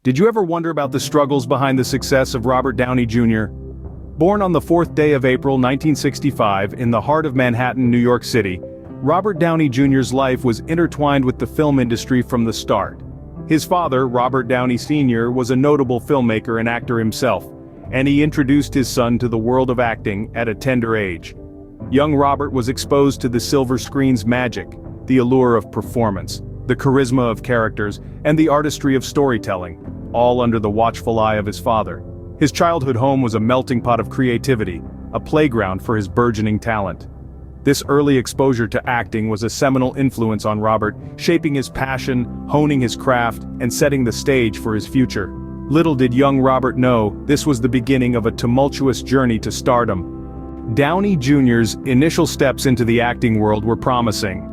Did you ever wonder about the struggles behind the success of Robert Downey Jr.? Born on the 4th day of April 1965 in the heart of Manhattan, New York City, Robert Downey Jr.'s life was intertwined with the film industry from the start. His father, Robert Downey Sr., was a notable filmmaker and actor himself, and he introduced his son to the world of acting at a tender age. Young Robert was exposed to the silver screen's magic, the allure of performance, the charisma of characters, and the artistry of storytelling, all under the watchful eye of his father. His childhood home was a melting pot of creativity, a playground for his burgeoning talent. This early exposure to acting was a seminal influence on Robert, shaping his passion, honing his craft, and setting the stage for his future. Little did young Robert know, this was the beginning of a tumultuous journey to stardom. Downey Jr.'s initial steps into the acting world were promising.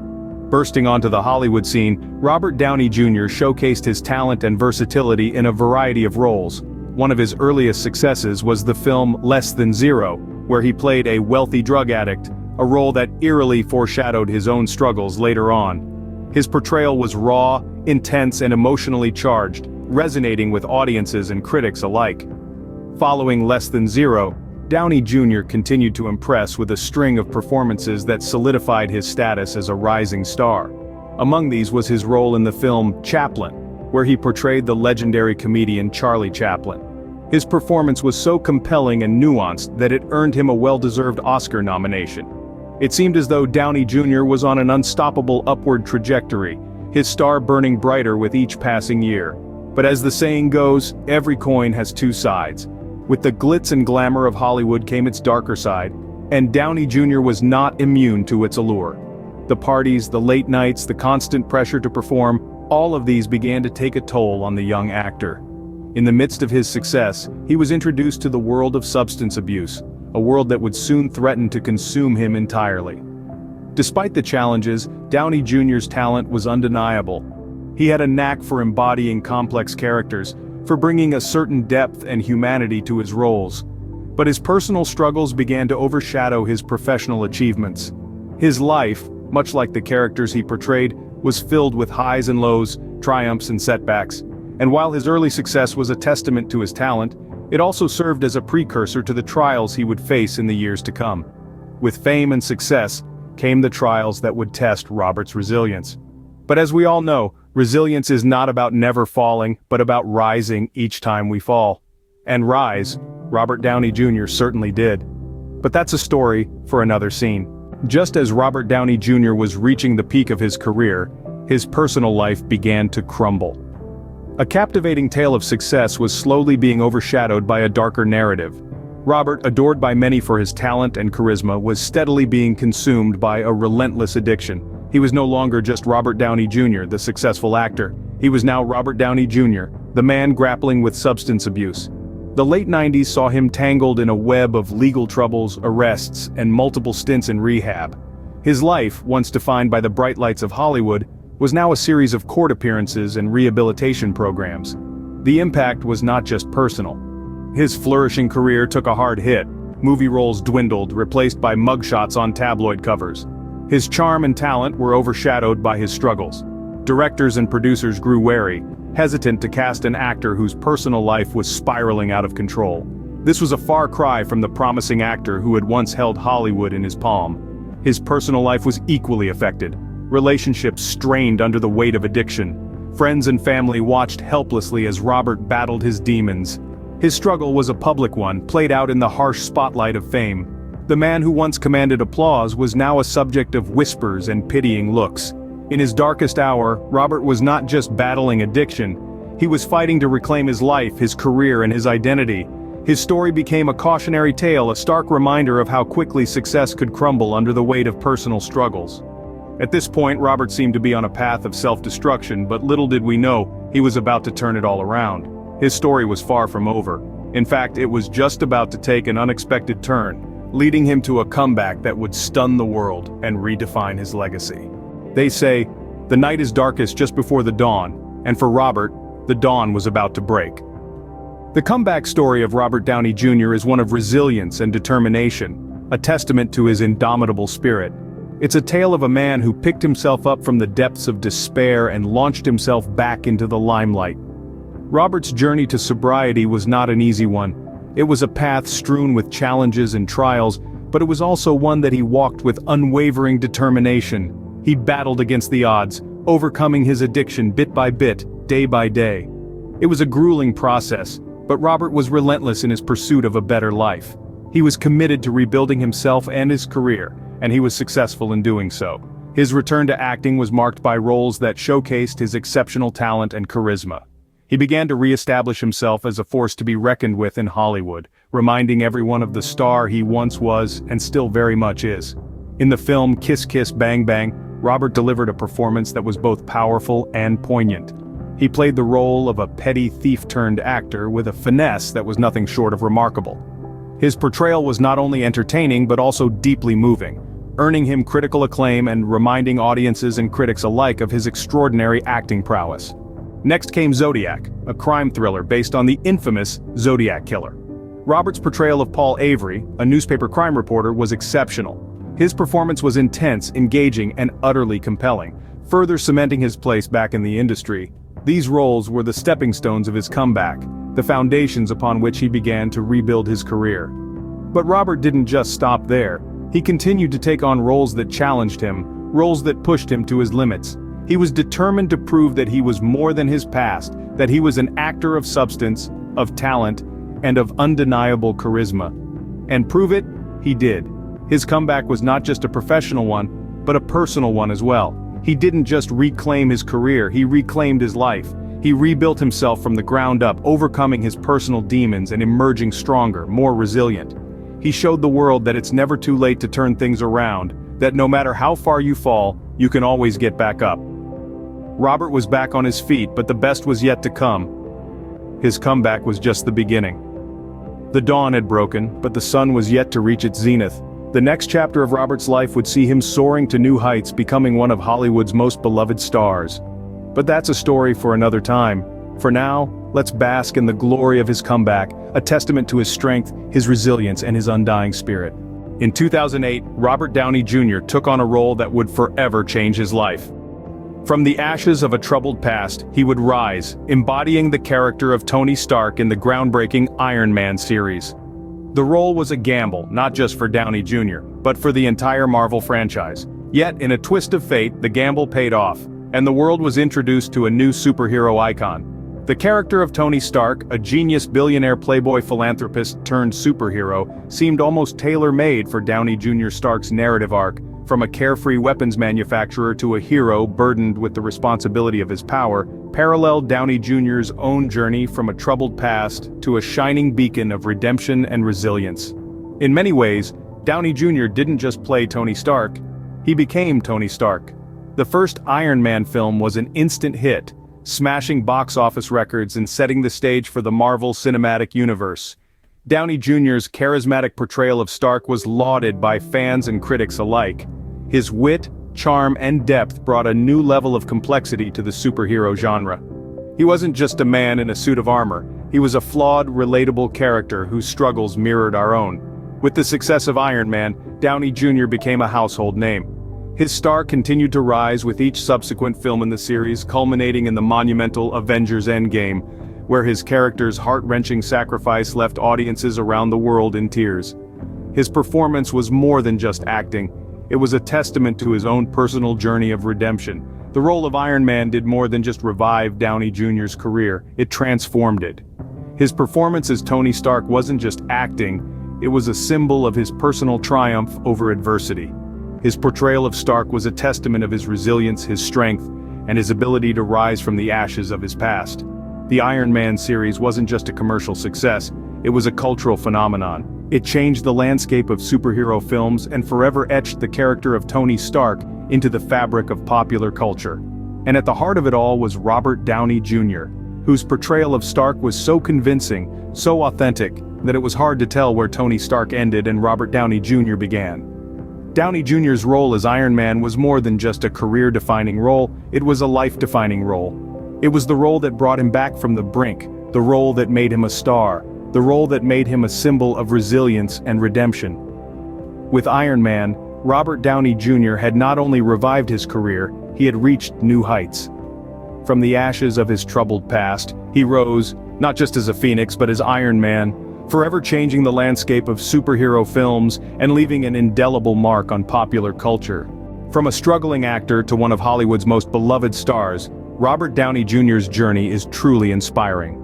Bursting onto the Hollywood scene, Robert Downey Jr. showcased his talent and versatility in a variety of roles. One of his earliest successes was the film Less Than Zero, where he played a wealthy drug addict, a role that eerily foreshadowed his own struggles later on. His portrayal was raw, intense, and emotionally charged, resonating with audiences and critics alike. Following Less Than Zero, Downey Jr. continued to impress with a string of performances that solidified his status as a rising star. Among these was his role in the film Chaplin, where he portrayed the legendary comedian Charlie Chaplin. His performance was so compelling and nuanced that it earned him a well-deserved Oscar nomination. It seemed as though Downey Jr. was on an unstoppable upward trajectory, his star burning brighter with each passing year. But as the saying goes, every coin has two sides. With the glitz and glamour of Hollywood came its darker side, and Downey Jr. was not immune to its allure. The parties, the late nights, the constant pressure to perform, all of these began to take a toll on the young actor. In the midst of his success, he was introduced to the world of substance abuse, a world that would soon threaten to consume him entirely. Despite the challenges, Downey Jr.'s talent was undeniable. He had a knack for embodying complex characters, for bringing a certain depth and humanity to his roles. But his personal struggles began to overshadow his professional achievements. His life, much like the characters he portrayed, was filled with highs and lows, triumphs and setbacks. And while his early success was a testament to his talent, it also served as a precursor to the trials he would face in the years to come. With fame and success came the trials that would test Robert's resilience. But as we all know, resilience is not about never falling, but about rising each time we fall. And rise, Robert Downey Jr. certainly did. But that's a story for another scene. Just as Robert Downey Jr. was reaching the peak of his career, his personal life began to crumble. A captivating tale of success was slowly being overshadowed by a darker narrative. Robert, adored by many for his talent and charisma, was steadily being consumed by a relentless addiction. He was no longer just Robert Downey Jr., the successful actor. He was now Robert Downey Jr., the man grappling with substance abuse. The late 90s saw him tangled in a web of legal troubles, arrests, and multiple stints in rehab. His life, once defined by the bright lights of Hollywood, was now a series of court appearances and rehabilitation programs. The impact was not just personal. His flourishing career took a hard hit. Movie roles dwindled, replaced by mugshots on tabloid covers. His charm and talent were overshadowed by his struggles. Directors and producers grew wary, hesitant to cast an actor whose personal life was spiraling out of control. This was a far cry from the promising actor who had once held Hollywood in his palm. His personal life was equally affected. Relationships strained under the weight of addiction. Friends and family watched helplessly as Robert battled his demons. His struggle was a public one, played out in the harsh spotlight of fame. The man who once commanded applause was now a subject of whispers and pitying looks. In his darkest hour, Robert was not just battling addiction, he was fighting to reclaim his life, his career, and his identity. His story became a cautionary tale, a stark reminder of how quickly success could crumble under the weight of personal struggles. At this point, Robert seemed to be on a path of self-destruction, but little did we know, he was about to turn it all around. His story was far from over. In fact, it was just about to take an unexpected turn, leading him to a comeback that would stun the world and redefine his legacy. They say, the night is darkest just before the dawn, and for Robert, the dawn was about to break. The comeback story of Robert Downey Jr. is one of resilience and determination, a testament to his indomitable spirit. It's a tale of a man who picked himself up from the depths of despair and launched himself back into the limelight. Robert's journey to sobriety was not an easy one. It was a path strewn with challenges and trials, but it was also one that he walked with unwavering determination. He battled against the odds, overcoming his addiction bit by bit, day by day. It was a grueling process, but Robert was relentless in his pursuit of a better life. He was committed to rebuilding himself and his career, and he was successful in doing so. His return to acting was marked by roles that showcased his exceptional talent and charisma. He began to re-establish himself as a force to be reckoned with in Hollywood, reminding everyone of the star he once was and still very much is. In the film Kiss Kiss Bang Bang, Robert delivered a performance that was both powerful and poignant. He played the role of a petty thief-turned-actor with a finesse that was nothing short of remarkable. His portrayal was not only entertaining but also deeply moving, earning him critical acclaim and reminding audiences and critics alike of his extraordinary acting prowess. Next came Zodiac, a crime thriller based on the infamous Zodiac Killer. Robert's portrayal of Paul Avery, a newspaper crime reporter, was exceptional. His performance was intense, engaging, and utterly compelling, further cementing his place back in the industry. These roles were the stepping stones of his comeback, the foundations upon which he began to rebuild his career. But Robert didn't just stop there. He continued to take on roles that challenged him, roles that pushed him to his limits. He was determined to prove that he was more than his past, that he was an actor of substance, of talent, and of undeniable charisma. And prove it, he did. His comeback was not just a professional one, but a personal one as well. He didn't just reclaim his career, he reclaimed his life. He rebuilt himself from the ground up, overcoming his personal demons and emerging stronger, more resilient. He showed the world that it's never too late to turn things around, that no matter how far you fall, you can always get back up. Robert was back on his feet, but the best was yet to come. His comeback was just the beginning. The dawn had broken, but the sun was yet to reach its zenith. The next chapter of Robert's life would see him soaring to new heights, becoming one of Hollywood's most beloved stars. But that's a story for another time. For now, let's bask in the glory of his comeback, a testament to his strength, his resilience, and his undying spirit. In 2008, Robert Downey Jr. took on a role that would forever change his life. From the ashes of a troubled past, he would rise, embodying the character of Tony Stark in the groundbreaking Iron Man series. The role was a gamble, not just for Downey Jr., but for the entire Marvel franchise. Yet, in a twist of fate, the gamble paid off, and the world was introduced to a new superhero icon. The character of Tony Stark, a genius billionaire playboy philanthropist turned superhero, seemed almost tailor-made for Downey Jr. Stark's narrative arc, from a carefree weapons manufacturer to a hero burdened with the responsibility of his power, paralleled Downey Jr.'s own journey from a troubled past to a shining beacon of redemption and resilience. In many ways, Downey Jr. didn't just play Tony Stark, he became Tony Stark. The first Iron Man film was an instant hit, smashing box office records and setting the stage for the Marvel Cinematic Universe. Downey Jr.'s charismatic portrayal of Stark was lauded by fans and critics alike. His wit, charm, and depth brought a new level of complexity to the superhero genre. He wasn't just a man in a suit of armor, he was a flawed, relatable character whose struggles mirrored our own. With the success of Iron Man, Downey Jr. became a household name. His star continued to rise with each subsequent film in the series, culminating in the monumental Avengers Endgame, where his character's heart-wrenching sacrifice left audiences around the world in tears. His performance was more than just acting. It was a testament to his own personal journey of redemption. The role of Iron Man did more than just revive Downey Jr.'s career, it transformed it. His performance as Tony Stark wasn't just acting, it was a symbol of his personal triumph over adversity. His portrayal of Stark was a testament of his resilience, his strength, and his ability to rise from the ashes of his past. The Iron Man series wasn't just a commercial success, it was a cultural phenomenon. It changed the landscape of superhero films and forever etched the character of Tony Stark into the fabric of popular culture. And at the heart of it all was Robert Downey Jr., whose portrayal of Stark was so convincing, so authentic, that it was hard to tell where Tony Stark ended and Robert Downey Jr. began. Downey Jr.'s role as Iron Man was more than just a career-defining role, it was a life-defining role. It was the role that brought him back from the brink, the role that made him a star, the role that made him a symbol of resilience and redemption. With Iron Man, Robert Downey Jr. had not only revived his career, he had reached new heights. From the ashes of his troubled past, he rose, not just as a phoenix but as Iron Man, forever changing the landscape of superhero films and leaving an indelible mark on popular culture. From a struggling actor to one of Hollywood's most beloved stars, Robert Downey Jr.'s journey is truly inspiring.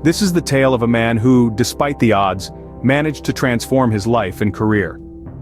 This is the tale of a man who, despite the odds, managed to transform his life and career.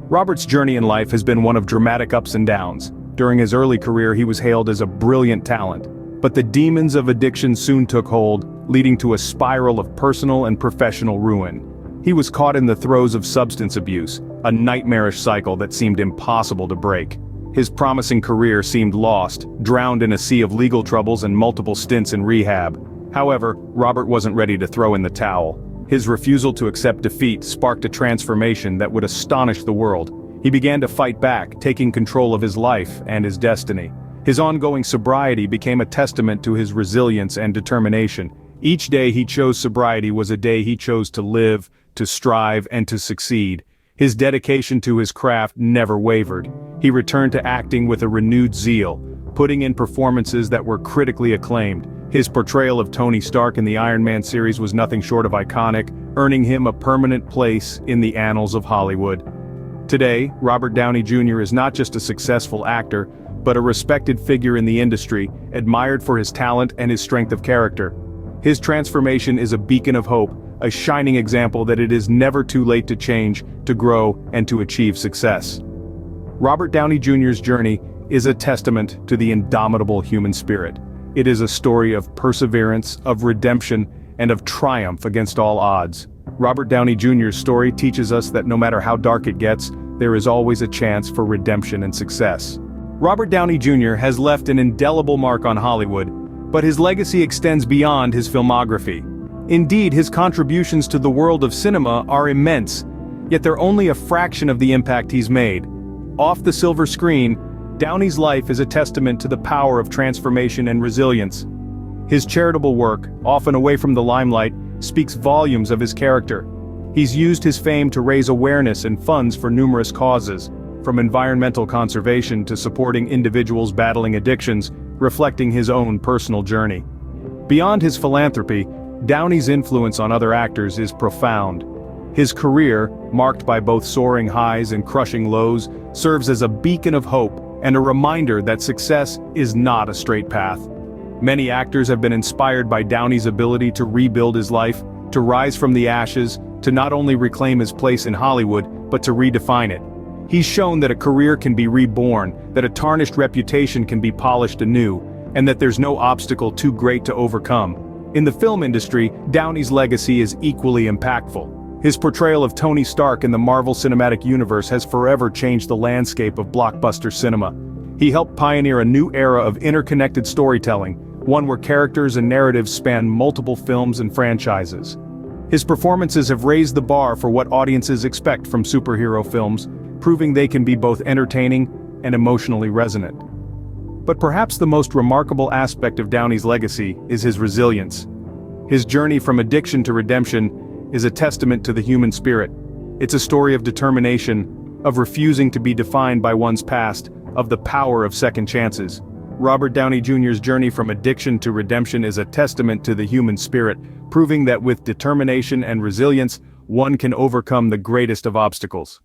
Robert's journey in life has been one of dramatic ups and downs. During his early career he was hailed as a brilliant talent, but the demons of addiction soon took hold, leading to a spiral of personal and professional ruin. He was caught in the throes of substance abuse, a nightmarish cycle that seemed impossible to break. His promising career seemed lost, drowned in a sea of legal troubles and multiple stints in rehab. However, Robert wasn't ready to throw in the towel. His refusal to accept defeat sparked a transformation that would astonish the world. He began to fight back, taking control of his life and his destiny. His ongoing sobriety became a testament to his resilience and determination. Each day he chose sobriety was a day he chose to live, to strive, and to succeed. His dedication to his craft never wavered. He returned to acting with a renewed zeal, putting in performances that were critically acclaimed. His portrayal of Tony Stark in the Iron Man series was nothing short of iconic, earning him a permanent place in the annals of Hollywood. Today, Robert Downey Jr. is not just a successful actor, but a respected figure in the industry, admired for his talent and his strength of character. His transformation is a beacon of hope, a shining example that it is never too late to change, to grow, and to achieve success. Robert Downey Jr.'s journey is a testament to the indomitable human spirit. It is a story of perseverance, of redemption, and of triumph against all odds. Robert Downey Jr.'s story teaches us that no matter how dark it gets, there is always a chance for redemption and success. Robert Downey Jr. has left an indelible mark on Hollywood, but his legacy extends beyond his filmography. Indeed, his contributions to the world of cinema are immense, yet they're only a fraction of the impact he's made. Off the silver screen, Downey's life is a testament to the power of transformation and resilience. His charitable work, often away from the limelight, speaks volumes of his character. He's used his fame to raise awareness and funds for numerous causes, from environmental conservation to supporting individuals battling addictions, reflecting his own personal journey. Beyond his philanthropy, Downey's influence on other actors is profound. His career, marked by both soaring highs and crushing lows, serves as a beacon of hope and a reminder that success is not a straight path. Many actors have been inspired by Downey's ability to rebuild his life, to rise from the ashes, to not only reclaim his place in Hollywood, but to redefine it. He's shown that a career can be reborn, that a tarnished reputation can be polished anew, and that there's no obstacle too great to overcome. In the film industry, Downey's legacy is equally impactful. His portrayal of Tony Stark in the Marvel Cinematic Universe has forever changed the landscape of blockbuster cinema. He helped pioneer a new era of interconnected storytelling, one where characters and narratives span multiple films and franchises. His performances have raised the bar for what audiences expect from superhero films, proving they can be both entertaining and emotionally resonant. But perhaps the most remarkable aspect of Downey's legacy is his resilience. His journey from addiction to redemption is a testament to the human spirit. It's a story of determination, of refusing to be defined by one's past, of the power of second chances. Robert Downey Jr.'s journey from addiction to redemption is a testament to the human spirit, proving that with determination and resilience, one can overcome the greatest of obstacles.